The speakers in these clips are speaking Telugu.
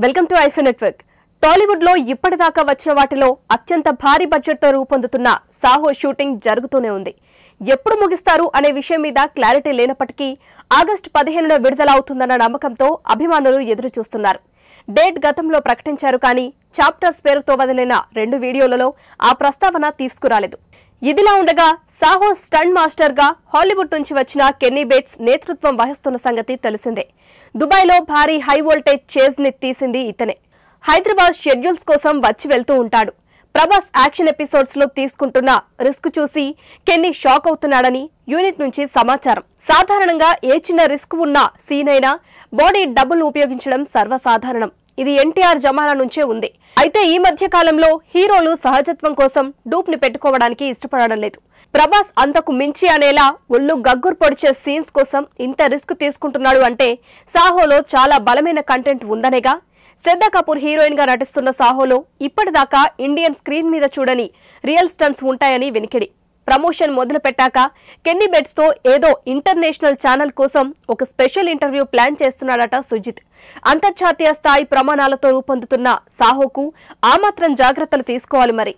Welcome to iFy network. Tollywood లో ఇప్పటిదాకా వచ్చిన వాటిలో అత్యంత భారీ బడ్జెట్ తో రూపొందుతున్న సాహో షూటింగ్ జరుగుతూనే ఉంది. ఎప్పుడు ముగిస్తారు అనే విషయం మీద క్లారిటీ లేనప్పటికీ ఆగస్టు 15న విడుదల అవుతుందన్న నమ్మకంతో అభిమానులు ఎదురు చూస్తున్నారు. డేట్ గతంలో ప్రకటించారు కానీ చాప్టర్స్ పేరుతో వదిలిన 2 వీడియోలలో ఆ ప్రస్తావన తీసుకురాలేదు. ఇదిలా ఉండగా సాహో స్టంట్ మాస్టర్ గా హాలీవుడ్ నుంచి వచ్చిన కెన్నీ బేట్స్ నేతృత్వం వహిస్తున్న సంగతి తెలిసిందే. దుబాయ్లో భారీ హై వోల్టేజ్ చేజ్ ని తీసింది ఇతనే. హైదరాబాద్ షెడ్యూల్స్ కోసం వచ్చి వెళ్తూ ఉంటాడు. ప్రభాస్ యాక్షన్ ఎపిసోడ్స్ లో తీసుకుంటున్న రిస్క్ చూసి కెన్నీ షాక్ అవుతున్నాడని యూనిట్ నుంచి సమాచారం. సాధారణంగా ఏ చిన్న రిస్క్ ఉన్న సీన్ అయినా బాడీ డబుల్ ఉపయోగించడం సర్వసాధారణం. ఇది ఎన్టీఆర్ జమానా నుంచే ఉంది. అయితే ఈ మధ్య కాలంలో హీరోలు సహజత్వం కోసం డూప్ ని పెట్టుకోవడానికి ఇష్టపడడం లేదు. ప్రభాస్ అంతకు మించి అనేలా ఒళ్ళు గగ్గురు పొడిచే సీన్స్ కోసం ఇంత రిస్క్ తీసుకుంటున్నాడు అంటే సాహోలో చాలా బలమైన కంటెంట్ ఉందనేగా. శ్రద్ధా కపూర్ హీరోయిన్ గా నటిస్తున్న సాహోలో ఇప్పటిదాకా ఇండియన్ స్క్రీన్ మీద చూడని రియల్ స్టంట్స్ ఉంటాయని వినికిడి. ప్రమోషన్ మొదలు పెట్టాక కెన్నీ బెట్స్ తో ఏదో ఇంటర్నేషనల్ ఛానల్ కోసం ఒక స్పెషల్ ఇంటర్వ్యూ ప్లాన్ చేస్తున్నాడట సుజిత్. అంతర్జాతీయ స్థాయి ప్రమాణాలతో రూపొందుతున్న సాహోకు ఆ మాత్రం జాగ్రత్తలు తీసుకోవాలి మరి.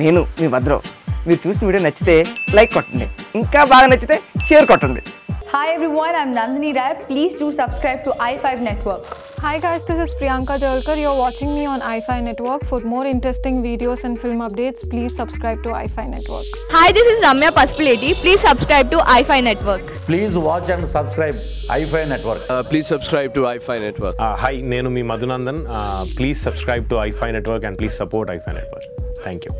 నేను మీ భద్రం. మీరు చూసిన వీడియో నచ్చితే లైక్ కొట్టండి, ఇంకా బాగా నచ్చితే షేర్ కొట్టండి. Hi everyone, I'm Nandini Rai. Please do subscribe to i5 Network. Hi guys, this is Priyanka Jalkar. You're watching me on iFi Network. For more interesting videos and film updates, please subscribe to iFi Network. Hi, this is Ramya Pasupuleti. Please subscribe to iFi Network. Please watch and subscribe iFi Network. Please subscribe to iFi Network. Hi, nenu mi Madhunandan. Please subscribe to iFi Network and please support iFi Network. Thank you.